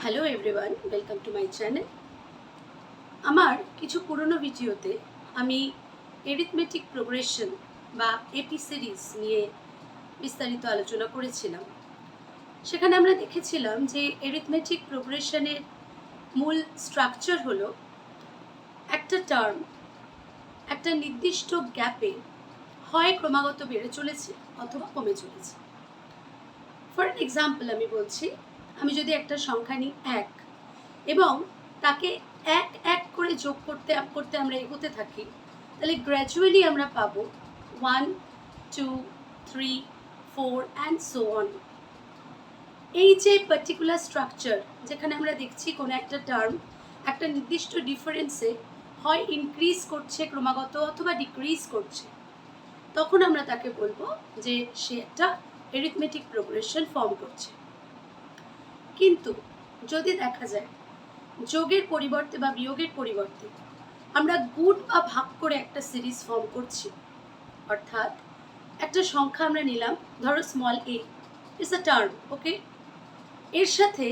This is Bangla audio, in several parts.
Hello everyone, welcome to my channel. আমার কিছু পুরনো ভিডিওতে আমি এরিথমেটিক প্রোগ্রেশন বা এপি সিরিজ নিয়ে বিস্তারিত আলোচনা করেছিলাম। সেখানে আমরা দেখেছিলাম যে এরিথমেটিক প্রোগ্রেশনের মূল স্ট্রাকচার হলো একটা টার্ম একটা নির্দিষ্ট গ্যাপে হয় ক্রমাগত বেড়ে চলেছে অথবা কমে চলেছে। ফর এক্সাম্পল আমি বলছি, আমি যদি একটা সংখ্যা নিই 1 এবং তাকে এক এক করে যোগ করতে করতে আমরা এগোতে থাকি, তাহলে গ্র্যাজুয়ালি আমরা পাবো 1, 2, 3, 4 অ্যান্ড সো অন। এই যে পার্টিকুলার স্ট্রাকচার, যেখানে আমরা দেখছি কোনো একটা টার্ম একটা নির্দিষ্ট ডিফারেন্সে হয় ইনক্রিজ করছে ক্রমাগত অথবা ডিক্রিজ করছে, তখন আমরা তাকে বলবো যে সে একটা এরিথমেটিক প্রোগ্রেশন ফর্ম করছে। কিন্তু যদি দেখা যায় যোগের পরিবর্তে বা বিয়োগের পরিবর্তে আমরা গুণ বা ভাগ করে একটা সিরিজ ফর্ম করছি, অর্থাৎ একটা সংখ্যা আমরা নিলাম, ধরো small a is a term, okay, এর সাথে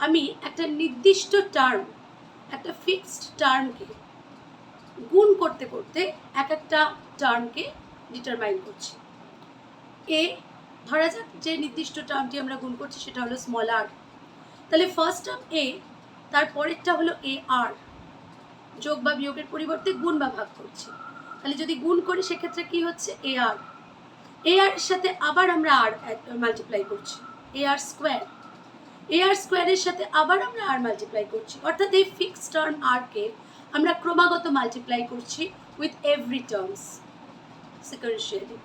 আমি একটা নির্দিষ্ট টার্ম, একটা ফিক্সড টার্মকে গুণ করতে করতে এক একটা টার্মকে ডিটারমাইন করছি। এ ধরা যাক যে নির্দিষ্ট টার্মটি আমরা গুণ করছি সেটা হলো স্মল আর, তাহলে ফার্স্ট টার্ম এ, তারপরেরটা হলো এ আর, যোগ বা বিয়োগের পরিবর্তে গুণ বা ভাগ করছি। তাহলে যদি গুণ করি সেক্ষেত্রে কি হচ্ছে, এ আর এর সাথে আবার আমরা আর মাল্টিপ্লাই করছি, এ আর স্কোয়ারের সাথে আবার আমরা আর মাল্টিপ্লাই করছি, অর্থাৎ এই ফিক্সড টার্ম আর কে আমরা ক্রমাগত মাল্টিপ্লাই করছি উইথ এভরি টার্মস সিকোয়েন্সিয়ালি।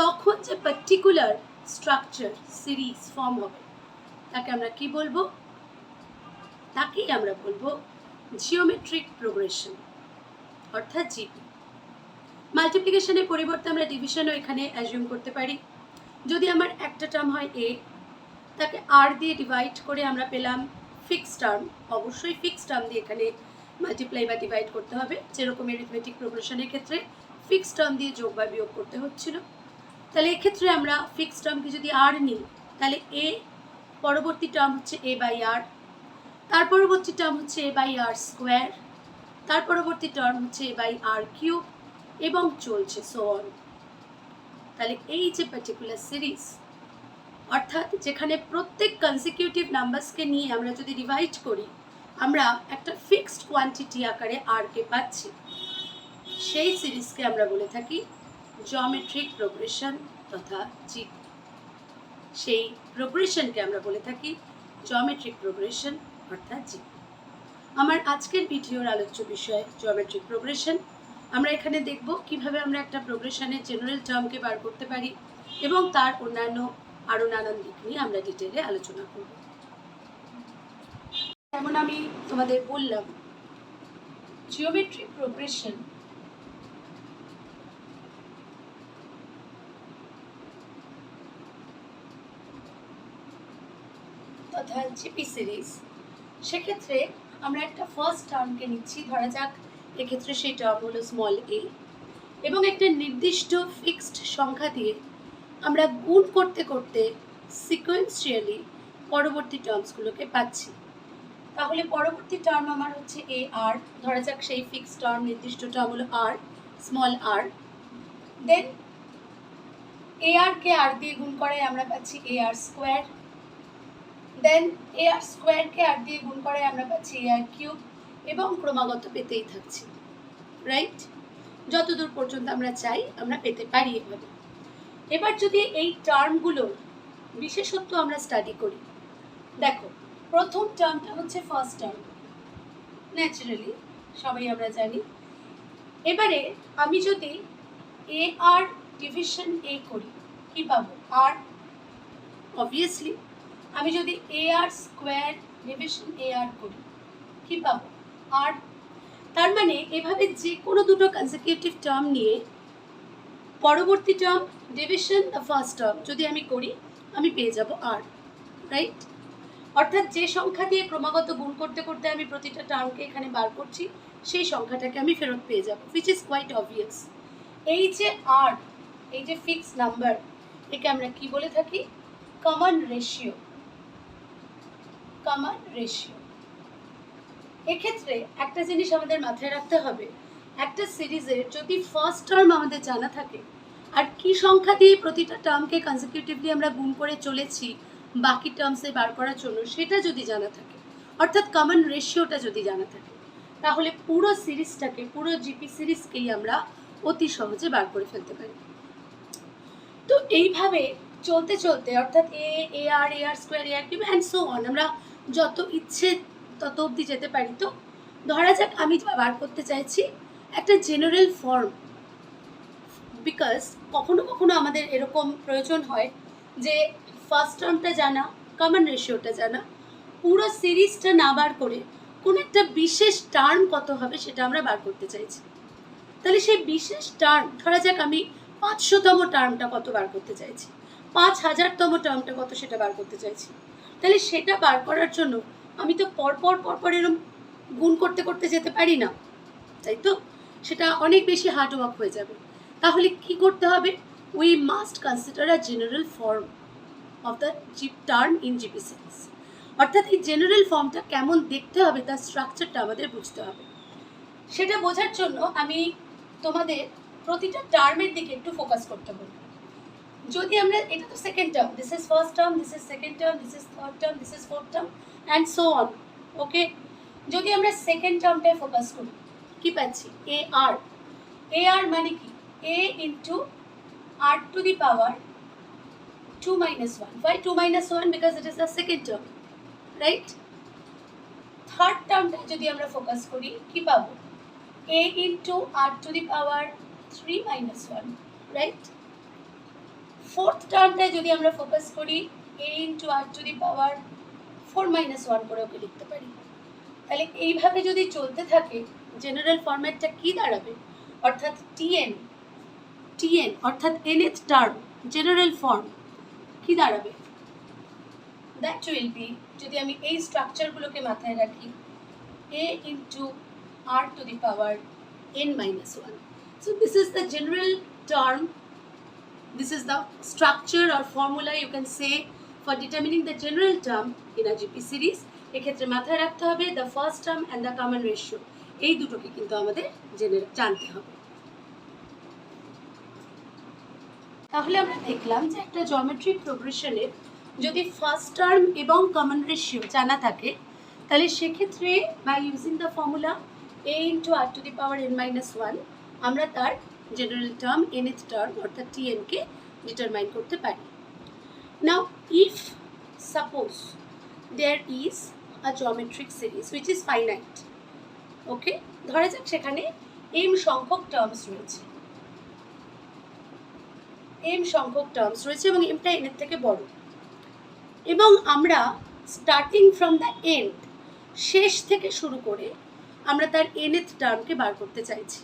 তখন যে পার্টিকুলার স্ট্রাকচার সিরিজ ফর্ম হবে তাকে আমরা কি বলবো, তাকেই আমরা বলবো জিওমেট্রিক প্রোগ্রেশন, অর্থাৎ জিপি। মাল্টিপ্লিকেশনের পরিবর্তে আমরা ডিভিশনও এখানে অ্যাজিউম করতে পারি। যদি আমার একটা টার্ম হয় এ, তাকে আর দিয়ে ডিভাইড করে আমরা পেলাম ফিক্সড টার্ম, অবশ্যই ফিক্সড টার্ম দিয়ে এখানে মাল্টিপ্লাই বা ডিভাইড করতে হবে, যেরকম এরিথমেটিক প্রোগ্রেশনের ক্ষেত্রে ফিক্সড টার্ম দিয়ে যোগ বা বিয়োগ করতে হচ্ছিল। তাহলে এক্ষেত্রে আমরা ফিক্সড টার্মকে যদি আর নিই, তাহলে এ পরবর্তী টার্ম হচ্ছে এ বাই আর, তার পরবর্তী টার্ম হচ্ছে এ বাই আর স্কোয়ার, তার পরবর্তী টার্ম হচ্ছে এ বাই আর কিউব, এবং চলছে সো অন। তাহলে এই যে পার্টিকুলার সিরিজ, অর্থাৎ যেখানে প্রত্যেক কনসিকিউটিভ নাম্বারসকে নিয়ে আমরা যদি ডিভাইড করি আমরা একটা ফিক্সড কোয়ান্টিটি আকারে আর কে পাচ্ছি, সেই সিরিজকে আমরা বলে থাকি জিওমেট্রিক প্রোগ্রেশন তথা জিপি। সেই প্রোগ্রেশনকে আমরা বলে থাকি জিওমেট্রিক প্রোগ্রেশন অর্থাৎ জিপি। আমার আজকের ভিডিওর আলোচ্য বিষয় জিওমেট্রিক প্রোগ্রেশন। আমরা এখানে দেখব কিভাবে আমরা একটা প্রোগ্রেশনের জেনারেল টার্মকে বার করতে পারি এবং তার অন্যান্য আরও নানান দিক নিয়ে আমরা ডিটেলে আলোচনা করব। যেমন আমি তোমাদের বললাম, জিওমেট্রিক প্রোগ্রেশন তথা জিপি সিরিজ, সেক্ষেত্রে আমরা একটা ফার্স্ট টার্মকে নিচ্ছি, ধরা যাক এক্ষেত্রে সেই টার্ম হলো স্মল এ, এবং একটা নির্দিষ্ট ফিক্সড সংখ্যা দিয়ে আমরা গুণ করতে করতে সিকোয়েন্সিয়ালি পরবর্তী টার্মসগুলোকে পাচ্ছি। তাহলে পরবর্তী টার্ম আমার হচ্ছে এ আর, ধরা যাক সেই ফিক্সড টার্ম নির্দিষ্ট টার্ম হলো আর, স্মল আর। দেন এ আর কে আর দিয়ে গুণ করায় আমরা পাচ্ছি এ আর স্কোয়ার, দেন এ আর স্কোয়ারকে আর দিয়ে গুণ করায় আমরা পাচ্ছি এ আর কিউব, এবং ক্রমাগত পেতেই থাকছি, রাইট? যতদূর পর্যন্ত আমরা চাই আমরা পেতে পারি এভাবে। এবার যদি এই টার্মগুলোর বিশেষত্ব আমরা স্টাডি করি, দেখো প্রথম টার্মটা হচ্ছে ফার্স্ট টার্ম, ন্যাচারালি সবাই আমরা জানি। এবারে আমি যদি এ আর ডিভিশন এ করি কি পাবো, আর। অবভিয়াসলি আমি যদি এ আর স্কোয়ার ডিভিশন এ আর করি কি পাবো, আর। তার মানে এভাবে যে কোনো দুটো কনসিকিউটিভ টার্ম নিয়ে পরবর্তী term division the first term যদি আমি করি আমি পেয়ে যাব আর, রাইট? অর্থাৎ যে সংখ্যা দিয়ে ক্রমাগত গুণ করতে করতে আমি প্রতিটা টার্মকে এখানে বার করছি সেই সংখ্যাটাকে আমি ফেরত পেয়ে যাব, হুইচ ইজ কোয়াইট অবভিয়াস। এই যে আর, এই যে ফিক্স নাম্বার, একে আমরা কি বলে থাকি, কমন রেশিও। Common ratio. এক্ষেত্রে একটা জিনিস আমাদের মাথায় রাখতে হবে, একটা সিরিজের যদি ফার্স্ট টার্ম আমাদের জানা থাকে আর কি সংখ্যা দিয়ে প্রতিটা টার্মকে কনসিকিউটিভলি আমরা গুণ করে চলেছি বাকি টার্মসে বার করার জন্য, সেটা যদি জানা থাকে, অর্থাৎ কমন রেশিওটা যদি জানা থাকে, তাহলে পুরো সিরিজটাকে, পুরো জিপি সিরিজকেই আমরা অতি সহজে বার করে ফেলতে পারি। তো এইভাবে চলতে চলতে, অর্থাৎ a r square, a r cube and so on, আমরা যত ইচ্ছে তত অবধি যেতে পারি। তো ধরা যাক আমি বার করতে চাইছি একটা জেনারেল ফর্ম, বিকজ কখনো কখনো আমাদের এরকম প্রয়োজন হয় যে ফার্স্ট টার্মটা জানা, কমন রেশিওটা জানা, পুরো সিরিজটা না বার করে কোনো একটা বিশেষ টার্ম কত হবে সেটা আমরা বার করতে চাইছি। তাহলে সেই বিশেষ টার্ম, ধরা যাক আমি 500তম টার্মটা কত বার করতে চাইছি, 5000তম টার্মটা কত সেটা বার করতে চাইছি। তাহলে সেটা বার করার জন্য আমি তো পরপর এরকম গুণ করতে করতে যেতে পারি না, তাই তো? সেটা অনেক বেশি হার্ড ওয়ার্ক হয়ে যাবে। তাহলে কি করতে হবে? We must consider a general form of the term in GP series. অর্থাৎ এই জেনারেল ফর্মটা কেমন দেখতে হবে, তার স্ট্রাকচারটা আমাদের বুঝতে হবে। সেটা বোঝার জন্য আমি তোমাদের প্রতিটা টার্মের দিকে একটু ফোকাস করতে বলবো। যদি আমরা, এটা তো second term, this is first term, this is second term, this is third term, this is fourth term and so on, okay? যদি আমরা সেকেন্ড টার্মটায় ফোকাস করি, কি পাচ্ছি? এ আর মানে কি? A into r to the power 2 minus 1. Why 2 minus 1? Because it is the second term, right? Third টার্মটা যদি আমরা ফোকাস করি, কি পাবো? a into r to the power 3 minus 1, right? Fourth টার্মটা যদি আমরা ফোকাস করি, a into r to the power 4 minus 1 করে ওকে লিখতে পারি। তাহলে এইভাবে যদি চলতে থাকে, জেনারেল ফরম্যাটটা কি দাঁড়াবে? অর্থাৎ tn অর্থাৎ nth টার্ম, জেনারেল ফর্ম কি দাঁড়াবে? দ্যাট উইল বি, যদি আমি এই স্ট্রাকচারগুলোকে মাথায় রাখি, a into r to the power n minus 1. So this is the general term, this is the structure or formula you can say for determining the general term in a GP series. এক্ষেত্রে মাথায় রাখতে হবে the first term and the common ratio, এই দুটোকে কিন্তু আমাদের জানতে হবে। তাহলে আমরা দেখলাম যে একটা জিওমেট্রিক প্রোগ্রেশনের যদি ফার্স্ট টার্ম এবং কমন রেশিও জানা থাকে, তাহলে সেক্ষেত্রে by using the formula a into r to the power n minus 1 আমরা তার জেনারেল টার্ম nth টার্ম অর্থাৎ tn কে ডিটারমাইন করতে পারি। Now if suppose there is a geometric series which is finite, okay? ধরা যাক সেখানে m সংখ্যক টার্মস রয়েছে, এবং এমটা এন এর থেকে বড়, এবং আমরা স্টার্টিং ফ্রম দ্য এন্ড, শেষ থেকে শুরু করে আমরা তার nth টার্মকে বার করতে চাইছি।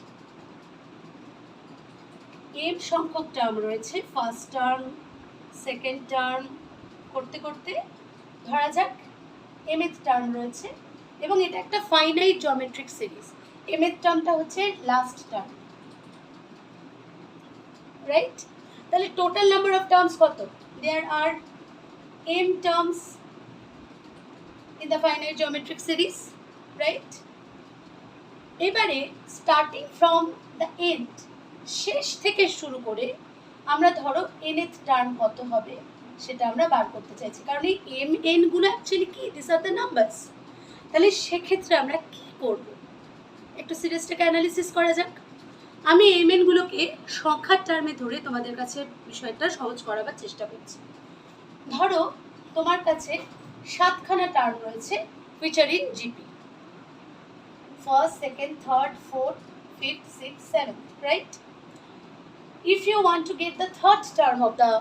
m সংখ্যক টার্ম রয়েছে, ফার্স্ট টার্ম, সেকেন্ড টার্ম করতে করতে ধরা যাক mth টার্ম রয়েছে, এবং এটা একটা ফাইনাইট জিওমেট্রিক সিরিজ। mth টার্মটা হচ্ছে লাস্ট টার্ম, রাইট? তাহলে টোটাল নাম্বার অফ টার্মস কত? দেয়ার আর m terms in the finite geometric series, right? এবারে স্টার্টিং ফ্রম দ্য এন্ড, শেষ থেকে শুরু করে আমরা ধরো nth টার্ম কত হবে সেটা আমরা বার করতে চাইছি, কারণ এই n গুলো অ্যাকচুয়ালি কি? This are the numbers. তাহলে সেক্ষেত্রে আমরা কি করব? একটু সিরিজটাকে অ্যানালিসিস করা যাক। আমি n গুলোকে সংখ্যার টার্মে ধরে তোমাদের কাছে বিষয়টা সহজ করাবার চেষ্টা করছি। ধরো তোমার কাছে 7খানা টার্ম রয়েছে which are in GP, first, second, third, fourth, fifth, sixth, seventh, right? If you want to get the third term of the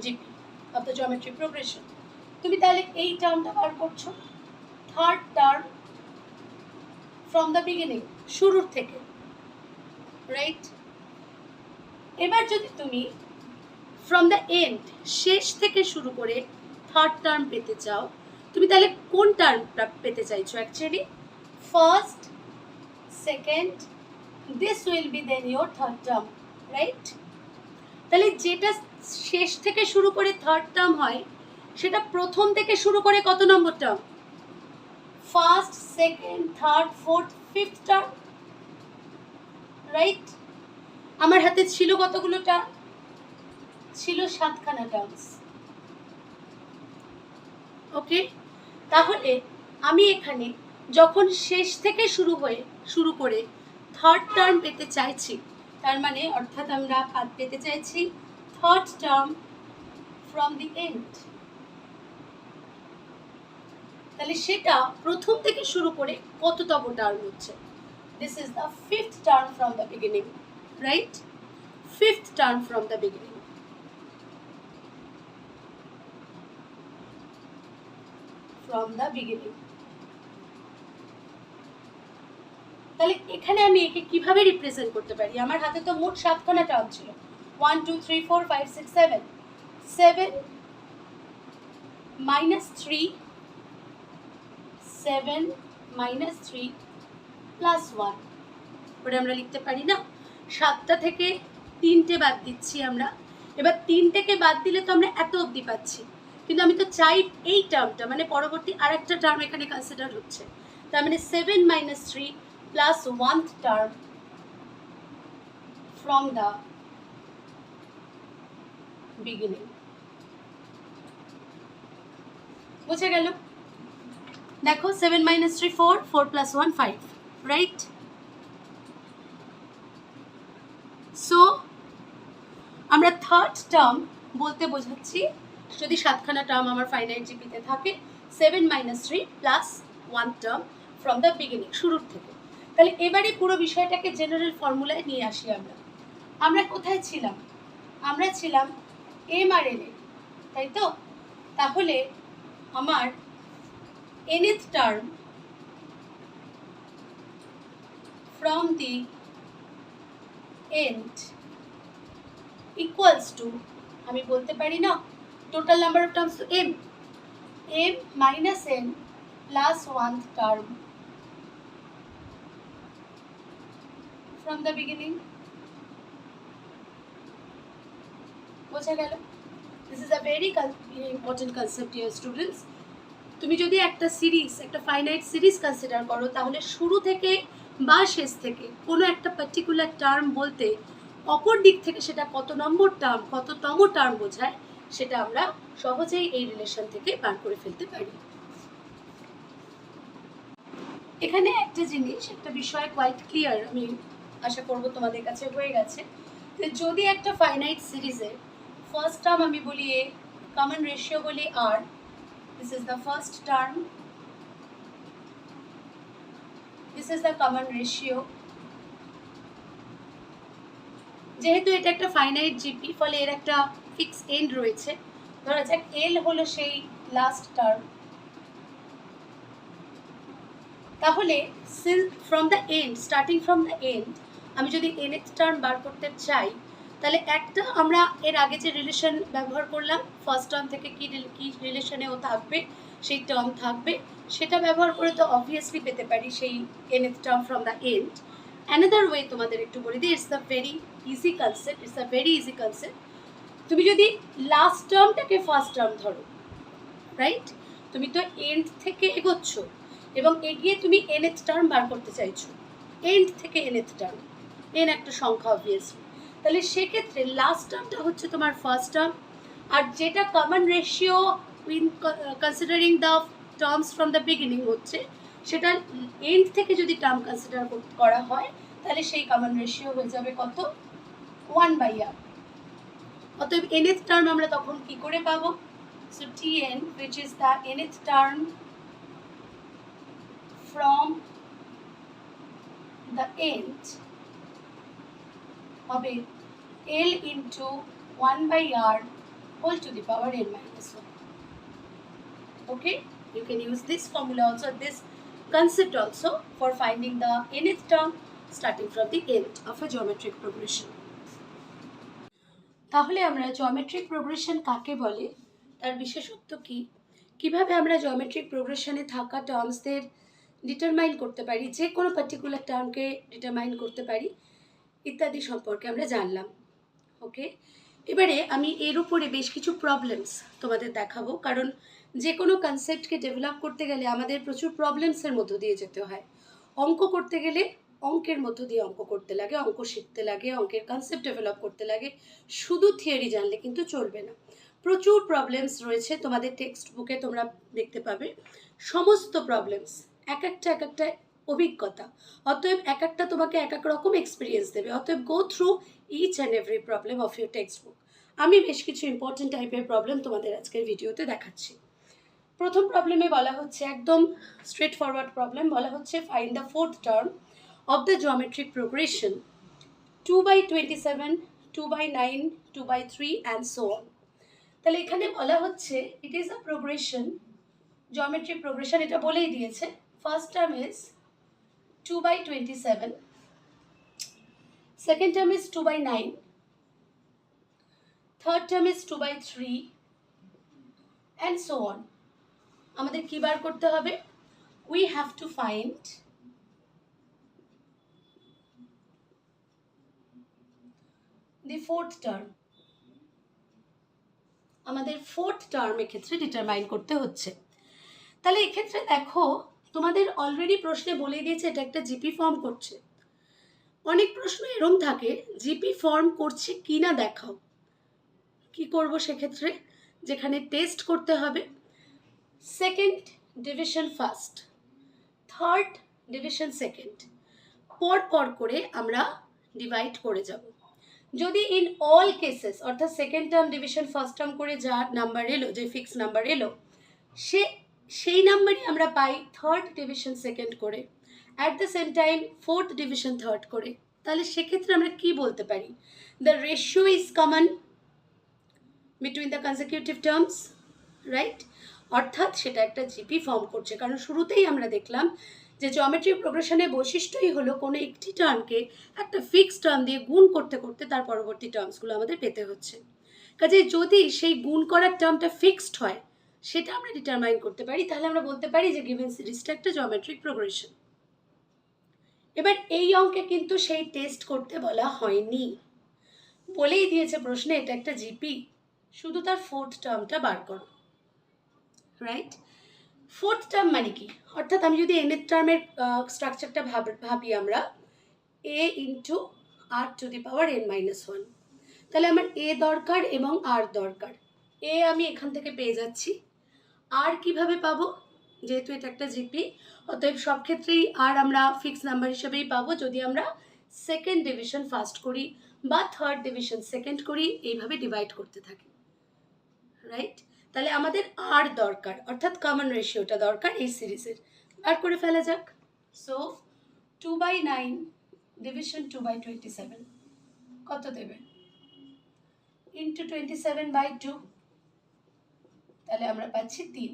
GP, of the geometry progression, তুমি তাহলে এই টার্মটা বার করছো, third term from the beginning, শুরুর থেকে, রাইট? এবার যদি তুমি ফ্রম দ্য এন্ড, শেষ থেকে শুরু করে থার্ড টার্ম পেতে চাও, তুমি তাহলে কোন টার্মটা পেতে চাইছো? Actually first, second, this will be then your third term, right? তাহলে যেটা শেষ থেকে শুরু করে থার্ড টার্ম হয় সেটা প্রথম থেকে শুরু করে কত নম্বর term? First, second, third, fourth, fifth term, right? আমার হাতে ছিল কতগুলো টার্ম? ছিল 7খানা টার্মস। ওকে, তাহলে আমি এখানে যখন শেষ থেকে শুরু করে থার্ড টার্ম পেতে চাইছি, তার মানে অর্থাৎ আমরা পেতে চাইছি third term from the end, তাহলে সেটা প্রথম থেকে শুরু করে কততম টার্ম হচ্ছে? This is the fifth term from the beginning, right? Fifth term from the beginning. From the beginning. তাহলে এখানে আমি একে কিভাবে রিপ্রেজেন্ট করতে পারি? আমার হাতে তো মোট 7খানা টার্ম ছিল, 1 2 3 4 5 6 7 7 minus 3 7 minus 3 plus 1 ওটা আমরা লিখতে পারি না? 7টা থেকে 3টে বাদ দিচ্ছি আমরা। এবার 3টেকে বাদ দিলে তো আমরা এত অবধি পাচ্ছি, কিন্তু আমি তো চাই এই টার্মটা, মানে পরবর্তী আরেকটা টার্ম এখানে কনসিডার হচ্ছে, তার মানে 7 minus 3 plus 1th term from the beginning. বুঝে গেল? দেখো 7 minus 3 4, 4 plus 1 5, right? So আমরা থার্ড টার্ম বলতে বোঝাচ্ছি যদি 7খানা টার্ম আমার ফাইনাইট জিপিতে থাকে, 7 minus 3 plus 1 term from the beginning, শুরুর থেকে। তাহলে এবারে পুরো বিষয়টাকে জেনারেল ফর্মুলায় নিয়ে আসি। আমরা কোথায় ছিলাম? আমরা ছিলাম এম আর এন এ, তাই তো? তাহলে আমার nth term from the end equals to, আমি বলতে পারি না টোটাল নাম্বার অফ টার্মস তো m minus n plus 1th term from the beginning. বোঝা গেল? This is a very important concept here, students. তুমি যদি একটা সিরিজ, একটা ফাইনাইট সিরিজ কনসিডার করো, তাহলে শুরু থেকে বা শেষ থেকে কোনো একটা পার্টিকুলার টার্ম বলতে অপর দিক থেকে সেটা কত নম্বর টার্ম, কততম টার্ম বোঝায়, সেটা আমরা সহজেই এই রিলেশন থেকে বার করে ফেলতে পারি। এখানে একটা জিনিস, একটা বিষয় কোয়াইট ক্লিয়ার, আমি আশা করব তোমাদের কাছে হয়ে গেছে, যে যদি একটা ফাইনাইট সিরিজের ফার্স্ট টার্ম আমি বলি এ, কমন রেশিও বলি আর, this is the first term, this is the common ratio, যেহেতু এটা একটা ফাইনাইট জিপি, ফলে এর একটা ফিক্স এন্ড রয়েছে, ধরা যাক এল হলো সেই লাস্ট টার্ম। তাহলে from the end, starting from the end, আমি যদি nth টার্ম বার করতে চাই, তাহলে একটা আমরা এর আগে যে রিলেশন ব্যবহার করলাম, ফার্স্ট টার্ম থেকে কি রিলেশনে ও থাকবে, সেই টার্ম থাকবে, সেটা ব্যবহার করে তো অবভিয়াসলি পেতে পারি সেই nth term from the end. Another way তোমাদের একটু বলে দিই, it's a very easy concept, তুমি যদি লাস্ট টার্মটাকে ফার্স্ট টার্ম ধরো, রাইট? তুমি তো এন্ড থেকে এগোচ্ছ এবং এগিয়ে তুমি nth টার্ম বার করতে চাইছো, এন্ড থেকে nth টার্ম, n একটা সংখ্যা অবভিয়াসলি, তাহলে সেক্ষেত্রে লাস্ট টার্মটা হচ্ছে তোমার ফার্স্ট টার্ম, আর যেটা common ratio in considering the terms from the beginning হচ্ছে, সেটা এন্ড থেকে যদি টার্ম কনসিডার করা হয়, তাহলে সেই কমন রেশিও হয়ে যাবে কত? 1/r। অতএব nth টার্ম আমরা তখন কি করে পাবো? So Tn, which is the nth term from the end, হবে L into 1/r whole to the power n minus 1. Okay, you can use this formula also, this concept also, for finding the nth term starting from the end of a geometric progression. তাহলে আমরা জিওমেট্রিক প্রোগ্রেশন কাকে বলে, তার বিশেষত্ব কি, কিভাবে আমরা জিওমেট্রিক প্রোগ্রেশনে থাকা টার্মসদের ডিটারমাইন করতে পারি, যে কোনো পার্টিকুলার টার্মকে ডিটারমাইন করতে পারি, ইত্যাদি সম্পর্কে আমরা জানলাম। ওকে, এবারে আমি এর উপরে বেশ কিছু প্রবলেমস তোমাদের দেখাবো, কারণ যে কোনো কনসেপ্টকে ডেভেলপ করতে গেলে আমাদের প্রচুর প্রবলেমসের মধ্য দিয়ে যেতে হয়। অঙ্ক করতে গেলে অঙ্কের মধ্য দিয়ে অঙ্ক করতে লাগে, অঙ্ক শিখতে লাগে, অঙ্কের কনসেপ্ট ডেভেলপ করতে লাগে। শুধু থিওরি জানলে কিন্তু চলবে না। প্রচুর প্রবলেমস রয়েছে, তোমাদের টেক্সট বুকে তোমরা দেখতে পাবে। সমস্ত প্রবলেমস এক একটা অভিজ্ঞতা, অতএব এক একটা তোমাকে এক এক রকম এক্সপিরিয়েন্স দেবে। অতএব go through each and every problem of your textbook. আমি বেশ কিছু ইম্পর্টেন্ট টাইপের প্রবলেম তোমাদের আজকের ভিডিওতে দেখাচ্ছি। প্রথম প্রবলেমে বলা হচ্ছে, একদম স্ট্রেট ফরওয়ার্ড প্রবলেম, বলা হচ্ছে find the fourth term of the geometric progression 2/27, 2/9, 2/3 and so on. তাহলে এখানে বলা হচ্ছে it is a progression, geometric progression, এটা বলেই দিয়েছে। First term is 2/27, second term is 2/9, third term is 2/3 and so on. আমাদের কি বার করতে হবে? We have to find the fourth term. আমাদের ফোর্থ টার্ম এক্ষেত্রে ডিটারমাইন করতে হচ্ছে। তাহলে এক্ষেত্রে দেখো, তোমাদের অলরেডি প্রশ্নে বলে দিয়েছে এটা একটা জিপি ফর্ম করছে। অনেক প্রশ্ন এরম থাকে, জিপি ফর্ম করছে কি না দেখাও। কি করব সেক্ষেত্রে? যেখানে টেস্ট করতে হবে, second division first, third division second, পর পর করে আমরা ডিভাইড করে যাব। যদি ইন অল কেসেস, অর্থাৎ second term division first term করে যা নাম্বার এলো, যে ফিক্স নাম্বার এলো, সেই নাম্বারই আমরা পাই থার্ড ডিভিশন সেকেন্ড করে, at the same time fourth division third করে। তাহলে সেক্ষেত্রে আমরা কি বলতে পারি? The ratio is common between the consecutive terms, right? অর্থাৎ সেটা একটা জিপি ফর্ম করছে, কারণ শুরুতেই আমরা দেখলাম যে জিওমেট্রিক প্রোগ্রেশনের বৈশিষ্ট্যই হলো কোনো একটি টার্মকে একটা ফিক্সড টার্ম দিয়ে গুণ করতে করতে তার পরবর্তী টার্মসগুলো আমাদের পেতে হচ্ছে। কাজেই যদি সেই গুণ করার টার্মটা ফিক্সড হয়, সেটা আমরা ডিটারমাইন করতে পারি, তাহলে আমরা বলতে পারি যে গিভেন সিরিজটা একটা জিওমেট্রিক প্রোগ্রেশন। এবার এই অঙ্কে কিন্তু সেই টেস্ট করতে বলা হয়নি, বলেই দিয়েছে প্রশ্নে এটা একটা জিপি, শুধু তার ফোর্থ টার্মটা বার করো, রাইট? ফোর্থ টার্ম মানে কি? অর্থাৎ আমি যদি এন এর টার্মের স্ট্রাকচারটা ভাবি আমরা, এ into r to the power n-1, তাহলে আমার এ দরকার এবং আর দরকার। এ আমি এখান থেকে পেয়ে যাচ্ছি, আর কিভাবে পাবো? যেহেতু এটা একটা জিপি, অতএব সব ক্ষেত্রেই আর আমরা ফিক্স নাম্বার হিসেবেই পাবো যদি আমরা সেকেন্ড ডিভিশন ফার্স্ট করি বা থার্ড ডিভিশন সেকেন্ড করি, এইভাবে ডিভাইড করতে থাকি, রাইট? তাহলে আমাদের আর দরকার, অর্থাৎ কমন রেশিওটা দরকার এই সিরিজের। আর করে ফেলা যাক। সো 2/9 ডিভিশন 2/27 কত দেবে? ইন্টু 27/2, তাহলে আমরা পাচ্ছি 3।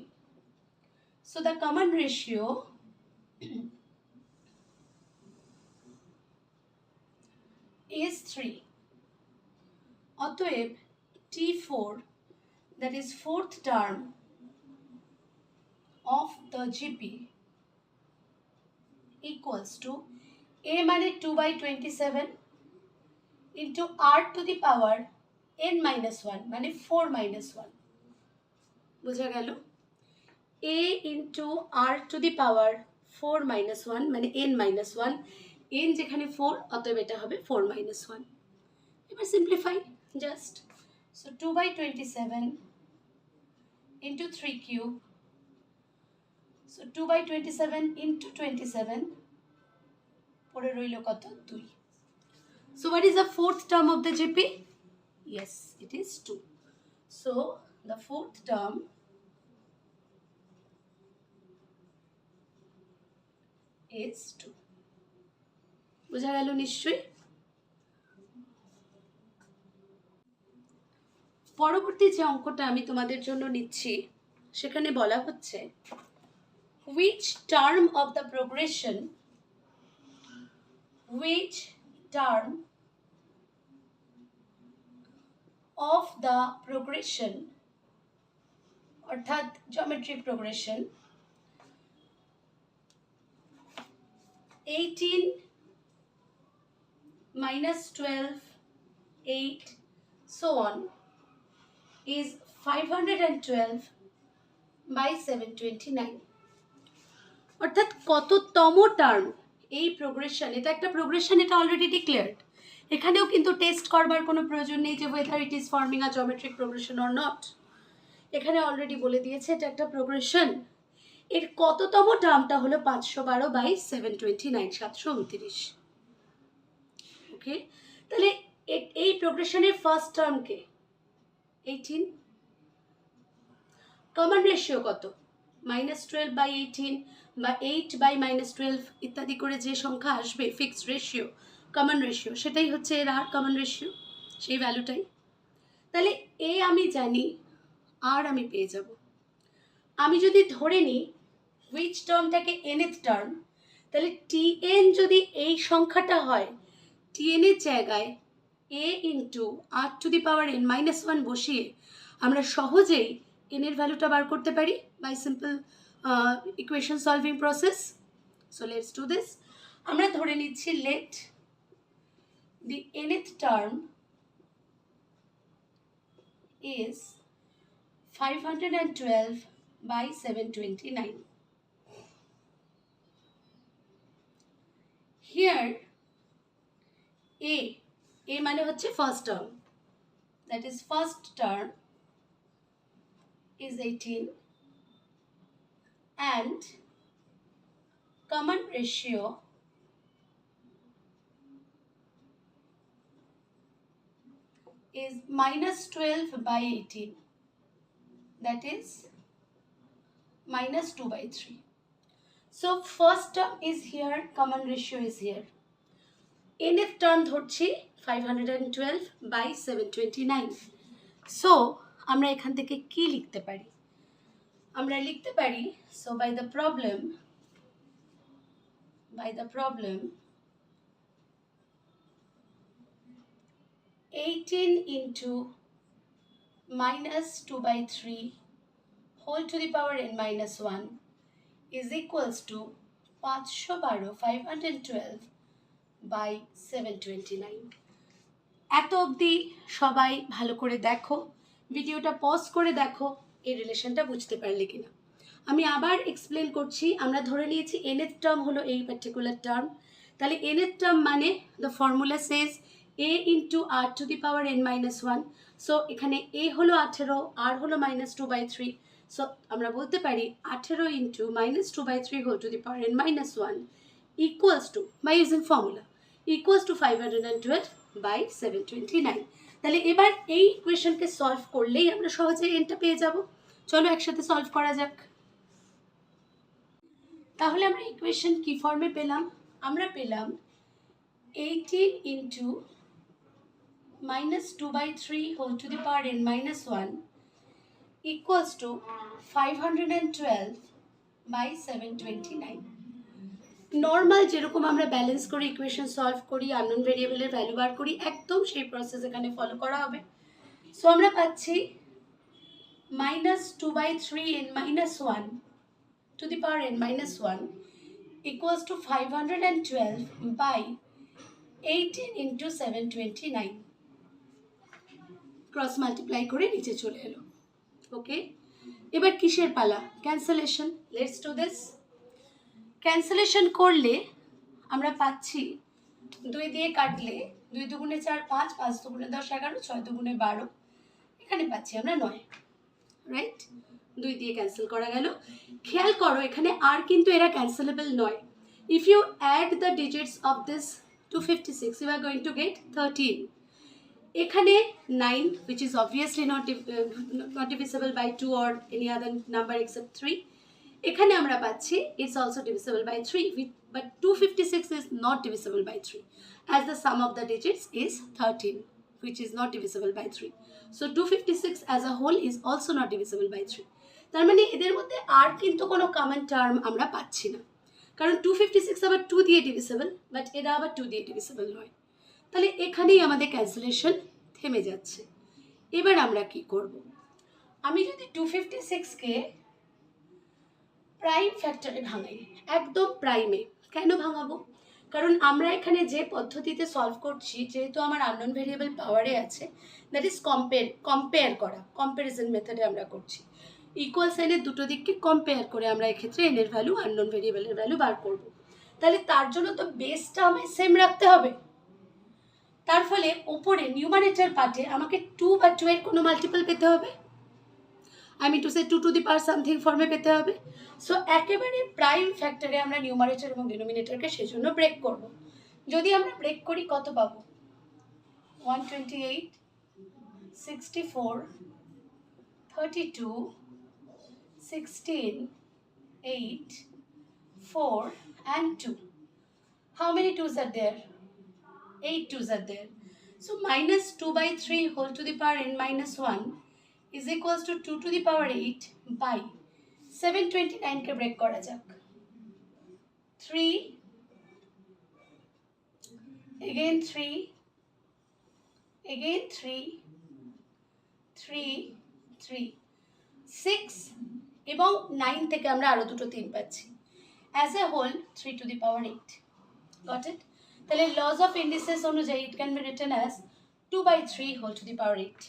So the common ratio is 3. অতএব T4, that is fourth term of the GP, equals to A মানে 2/27 into R to the power n-1 মানে 4-1। বোঝা গেল? A into R to the power 4-1 মানে n-1, n যেখানে 4, অতএব এটা হবে 4-1। এবার simplify just. So 2/27 into 3 cube, so 2/27 into 27, পরে রইল কত? 2। So what is the fourth term of the GP? Yes, it is 2. So the fourth term is 2. বুঝা গেল নিশ্চয়ই? পরবর্তী যে অঙ্কটা আমি তোমাদের জন্য নিচ্ছি, সেখানে বলা হচ্ছে which term of the progression অর্থাৎ geometric progression 18 -12 8 so on is 512 by 729, অর্থাৎ কততম টার্ম এই প্রোগ্রেশন। এটা একটা প্রোগ্রেশন, এটা অলরেডি ডিক্লেয়ার্ড। এখানেও কিন্তু টেস্ট করবার কোনো প্রয়োজন নেই যে weather it is forming a geometric progression or not. এখানে অলরেডি বলে দিয়েছে এটা একটা প্রোগ্রেশন। এর কততম টার্মটা হলো 512 বাই 729, 729। ওকে, তাহলে এই প্রোগ্রেশনের ফার্স্ট টার্মকে 18, কমন রেশিও কত? -12 বাই 18 বা 8 বাই -12 ইত্যাদি করে যে সংখ্যা আসবে ফিক্সড রেশিও, কমন রেশিও, সেটাই হচ্ছে এর আর কমন রেশিও, সেই ভ্যালুটাই। তাহলে এ আমি জানি, আর আমি পেয়ে যাব। আমি যদি ধরে নিই হুইচ টার্মটাকে nth টার্ম, তাহলে tn যদি এই সংখ্যাটা হয়, tn এর জায়গায় a ইন্টু r⁻n-1 বসিয়ে আমরা সহজেই n এর ভ্যালুটা বার করতে পারি by simple equation solving process. So let's do this. আমরা ধরে নিচ্ছি let the nth term is 512 by 729. Here a মানে হচ্ছে first term, that is first term is 18 and common ratio is -12 by 18, that is -2/3. So first term is here, common ratio is here. nth term ধরছি 512 by 729. So আমরা এখান থেকে কি লিখতে পারি? আমরা লিখতে পারি, so by the problem 18 into -2/3 whole to the power n-1 is equals to 512 by 729. এত অবধি সবাই ভালো করে দেখো, ভিডিওটা পজ করে দেখো এই রিলেশনটা বুঝতে পারলে কিনা। আমি আবার এক্সপ্লেন করছি। আমরা ধরে নিয়েছি nth টার্ম হলো এই পার্টিকুলার টার্ম, তাহলে nth টার্ম মানে the formula Sage a into r⁻n-1। So এখানে a হলো 18, r হলো -2/3। সো আমরা বলতে পারি 18 into -2/3 whole to the power n-1 equals to, by using formula, equals to 512 by 729। তাহলে এবার এই ইকুয়েশনকে সলভ করলেই আমরা সহজে এনটা পেয়ে যাব। চলো একসাথে সলভ করা যাক। তাহলে আমরা ইকুয়েশন কি ফর্মে পেলাম? আমরা পেলাম 18 into -2/3 whole to the power n-1 equals to 512 by 729। Normal যেরকম আমরা ব্যালেন্স করে ইকুয়েশন সলভ করি, আননোন ভেরিয়েবলের ভ্যালু বার করি, একদম সেই প্রসেস এখানে ফলো করা হবে। সো আমরা পাচ্ছি -2/3 n-1 to the power n-1 equals to 512 by 18 into 729, cross multiply করে নিচে চলে এলো। ওকে, এবার কিসের পালা? Cancellation. Let's do this. Cancellation করলে আমরা পাচ্ছি 2 দিয়ে কাটলে 2 দুগুণে 4 5, 5 দুগুণে 10 11, 6 দুগুণে 12, এখানে পাচ্ছি আমরা 9, রাইট? 2 দিয়ে ক্যান্সেল করা গেল। খেয়াল করো এখানে আর কিন্তু এরা ক্যান্সেলেবল নয়। If you add the digits of this 256 you are going to get 13। এখানে 9 which is obviously not divisible by 2 or any other number except 3. এখানে আমরা পাচ্ছি it's also divisible by 3, but 256 is not divisible by 3 as the sum of the digits is 13, which is not divisible by 3. So 256 as a whole is also not divisible by 3. তার মানে এদের মধ্যে আর কিন্তু কোনো কমন টার্ম আমরা পাচ্ছি না, কারণ 256 আবার 2 দিয়ে ডিভিসিবল, বাট এরা আবার 2 দিয়ে ডিভিসিবল নয়। তাহলে এখানেই আমাদের ক্যান্সেলেশন থেমে যাচ্ছে। এবার আমরা কি করব? আমি যদি 256কে প্রাইম ফ্যাক্টরে ভাঙাই, একদম প্রাইমে, কেন ভাঙাবো? কারণ আমরা এখানে যে পদ্ধতিতে সলভ করছি, যেহেতু আমার আননোন ভেরিয়েবল পাওয়ারে আছে, দ্যাট ইজ কম্পেয়ার করা, কম্প্যারিজন মেথডে আমরা করছি। ইকুয়াল সাইনের দুটো দিককে কম্পেয়ার করে আমরা এক্ষেত্রে এন এর ভ্যালু আননোন ভেরিয়েবলের ভ্যালু বার করব। তাহলে তার জন্য তো বেসটা আমায় সেম রাখতে হবে। তার ফলে ওপরে নিউমারেটর পার্টে আমাকে 2 বা 2 এর কোনো মাল্টিপল পেতে হবে। আমি to say 2 two the power something ফর্মে পেতে হবে। সো একেবারে প্রাইম ফ্যাক্টরে আমরা নিউমারেটর এবং ডিনোমিনেটরকে সেজন্য ব্রেক করব। যদি আমরা ব্রেক করি কত পাবো? 128, 64, 32, 16, 8, 4 and 2. How many 2's are there? 8 2's are there. So minus 2 by 3 whole to the power n minus 1 is equals to 2 to the power 8 by 729 K break করা যাক। 3 again 3 again 3 3 3 6 এবং 9 থেকে আমরা আরো দুটো 3 পাচ্ছি। As a whole 3 to the power 8. Got it? তাহলে laws of indices অনুযায়ী it can be written as 2 by 3 whole to the power 8.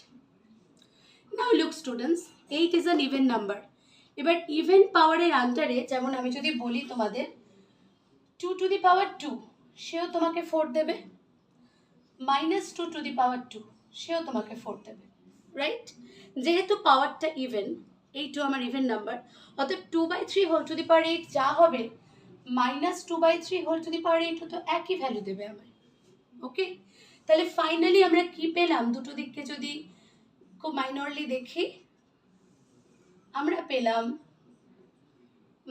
Now look students, 8 is an even number. এবার ইভেন পাওয়ারের আন্ডারে যেমন আমি যদি বলি তোমাদের 2 to the power 2 সেও তোমাকে 4 দেবে, minus 2 to the power 2 সেও তোমাকে 4 দেবে, রাইট? যেহেতু পাওয়ারটা ইভেন, এই 2 আমার ইভেন নাম্বার, অতএব 2 by 3 whole to the power 8 যা হবে minus 2 by 3 whole to the power 8 তো একই ভ্যালু দেবে আমায়। ওকে, তাহলে ফাইনালি আমরা কি পেলাম? দুটো দিককে যদি খুব মাইনরলি দেখি, আমরা পেলাম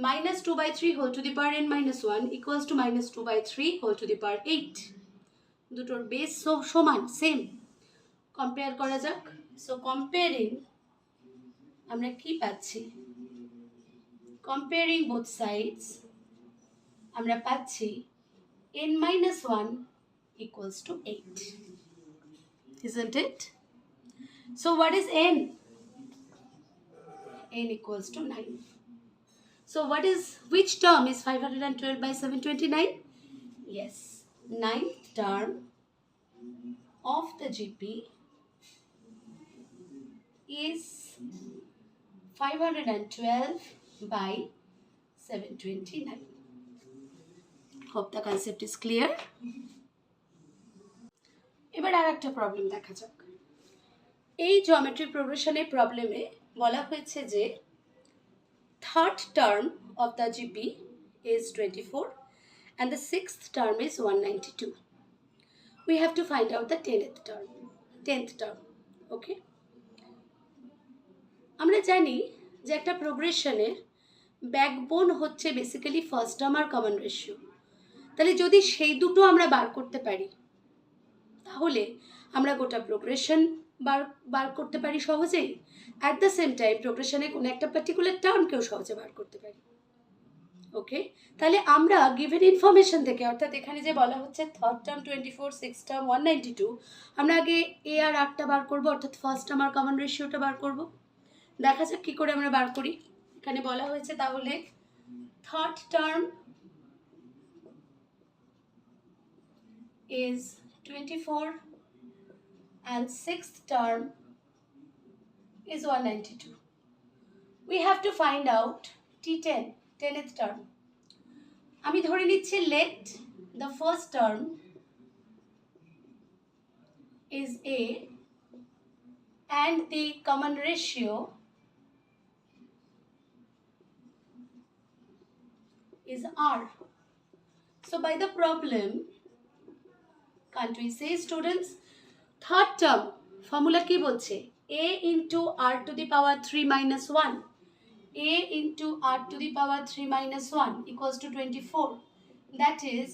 minus 2 by 3 whole to the power n minus 1 equals to minus 2 by 3 whole to the power 8. দুটোর বেস সমান, সেম। কম্পেয়ার করা যাক। সো কম্পেয়ারিং আমরা কি পাচ্ছি? কম্পেয়ারিং বোথ সাইডস আমরা পাচ্ছি n minus 1 equals to 8. Isn't it? So what is n? n equals to 9. So which term is 512 by 729? Yes, 9th term of the GP is 512 by 729. Hope the concept is clear. এবার আর একটা প্রবলেম দেখা যাক। এই জিওমেট্রি প্রোগ্রেশনের প্রবলেমে বলা হয়েছে যে third term of the GP is 24 and the 6th term is 192. We have to find out the 10th term. Okay? আমরা জানি যে একটা প্রোগ্রেশনের ব্যাকবোন হচ্ছে বেসিক্যালি ফার্স্ট টার্ম আর কমন রেশিও। তাহলে যদি সেই দুটো আমরা বার করতে পারি তাহলে আমরা গোটা প্রোগ্রেশন বার করতে পারি সহজেই। অ্যাট দ্য সেম টাইম প্রোগ্রেশনে কোনো একটা পার্টিকুলার টার্মকেও সহজে বার করতে পারি। ওকে, তাহলে আমরা গিভেন ইনফরমেশন থেকে, অর্থাৎ এখানে যে বলা হচ্ছে থার্ড টার্ম 24, সিক্স টার্ম 192, আমরা আগে এ আর আরটা বার করবো, অর্থাৎ ফার্স্ট টার্ম আর কমন রেশিওটা বার করব। দেখা যাক কী করে আমরা বার করি। এখানে বলা হয়েছে তাহলে third term is 24 and sixth term is 192. We have to find out T10, 10th term. আমি ধরে নিচ্ছি let the first term is A and the common ratio is R. So by the problem, can't we say students, third term formula কি বলছে? A into R to the power 3 minus 1. A into R to the power 3 minus 1 equals to 24. That is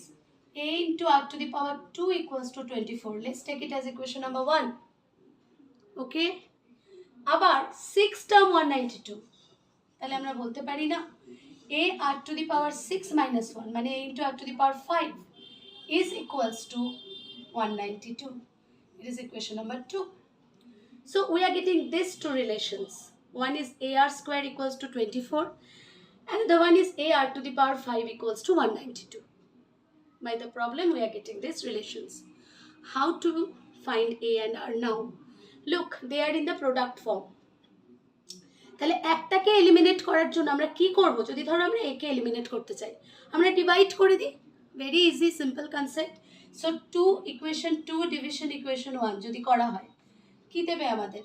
A into R to the power 2 equals to 24. Let's take it as equation number 1. Okay? আবার 6 term 192. তাহলে আমরা বলতে পারি না A R to the power 6 minus 1 মানে A into R to the power 5 is equals to 192. It is equation number 2. So we are getting these two relations. One is AR square equals to 24 and the one is AR to the power 5 equals to 192. By the problem we are getting these relations. How to find A and R now? Look, they are in the product form. তাহলে একটাকে এলিমিনেট করার জন্য আমরা কি করব? যদি ধরো আমরা একে এলিমিনেট করতে চাই, আমরা ডিভাইড করে দিই। Very easy, simple concept. So 2 equation 2 division equation 1 যদি করা হয়, কি দেবে আমাদের?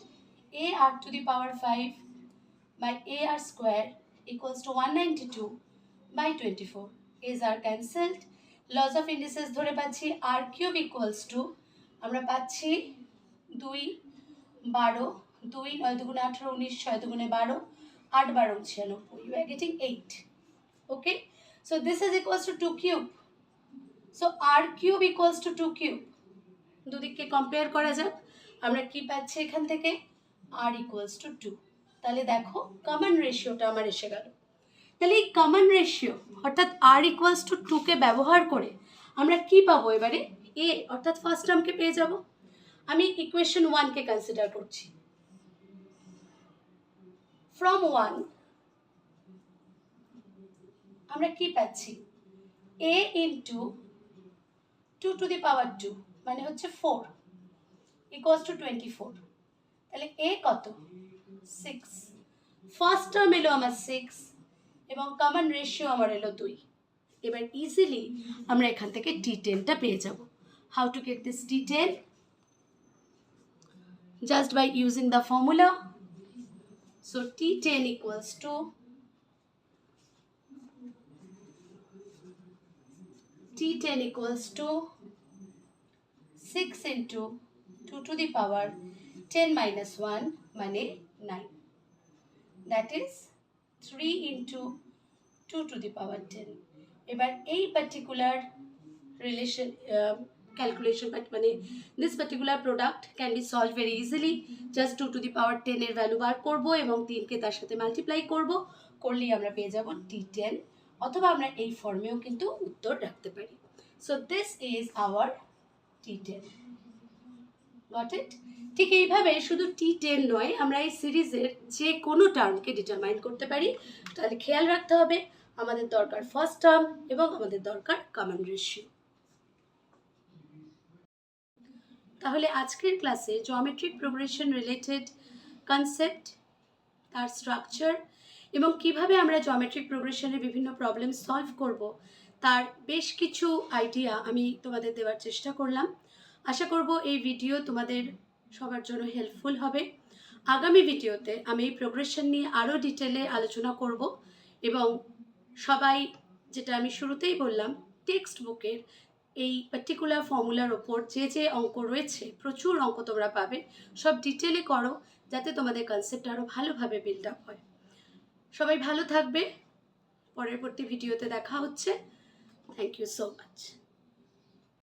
a r to the power 5 by a r square equals to 192 by 24. a's are cancelled. Laws of indices ধরে পাচ্ছি r cube equals to, আমরা পাচ্ছি 2 12, 2 9 দুগুণে 18 19 6 দুগুণে 12 8 12 96, you are getting 8. Okay, so this is equals to 2 cube. So r cube equals to 2 cube. দুদিককে compare করা যাক, আমরা কি পাচ্ছি এখান থেকে? r equals to 2. তাহলে দেখো কমন রেশিওটা আমার এসে গেল। তাহলে এই কমন রেশিও অর্থাৎ r equals to 2 কে ব্যবহার করে আমরা কি পাবো এবারে? a অর্থাৎ ফার্স্ট টার্মকে পেয়ে যাব। আমি ইকুয়েশন 1 কে কনসিডার করছি। ফ্রম 1 আমরা কি পাচ্ছি? a into 2 to the power 2 মানে হচ্ছে 4 equals to 24। তাহলে a কত? 6। ফার্স্ট টার্ম এলো আমার 6 এবং কমন রেশিও আমার এলো 2। এবার ইজিলি আমরা এখান থেকে t10টা পেয়ে যাব। How to get this t10? Just by using the formula. So t10 equals to t10 equals to 6 into 2 to the power 10 minus 1 মানে 9, that is 3 into 2 to the power 10। এবার এই পার্টিকুলার রিলেশন ক্যালকুলেশন মানে this particular product can be solve very easily. Just 2 to the power 10 এর ভ্যালু বার করব এবং 3কে তার সাথে মাল্টিপ্লাই করব, করলেই আমরা পেয়ে যাব t10, অথবা আমরা এই ফর্মেও কিন্তু উত্তর রাখতে পারি। So this is our t10। Got it? ঠিক এইভাবে শুধু t10 নয়, আমরা এই সিরিজের যে কোনো টার্মকে ডিটারমাইন করতে পারি। তাহলে খেয়াল রাখতে হবে আমাদের দরকার ফার্স্ট টার্ম এবং আমাদের দরকার কমন রেশিও। তাহলে আজকের ক্লাসে জিওমেট্রিক প্রোগ্রেশন রিলেটেড কনসেপ্ট, তার স্ট্রাকচার এবং কিভাবে আমরা জিওমেট্রিক প্রোগ্রেশনের বিভিন্ন প্রবলেম সলভ করব, তার বেশ কিছু আইডিয়া আমি তোমাদের দেওয়ার চেষ্টা করলাম। আশা করব এই ভিডিও তোমাদের সবার জন্য হেল্পফুল হবে। আগামী ভিডিওতে আমি এই প্রোগ্রেশন নিয়ে আরও ডিটেলে আলোচনা করব এবং সবাই, যেটা আমি শুরুতেই বললাম, টেক্সট বুকের এই পার্টিকুলার ফর্মুলার ওপর যে যে অঙ্ক রয়েছে, প্রচুর অঙ্ক তোমরা পাবে, সব ডিটেলে করো যাতে তোমাদের কনসেপ্ট আরও ভালোভাবে বিল্ড আপ হয়। সবাই ভালো থাকবে, পরবর্তী ভিডিওতে দেখা হচ্ছে। Thank you so much.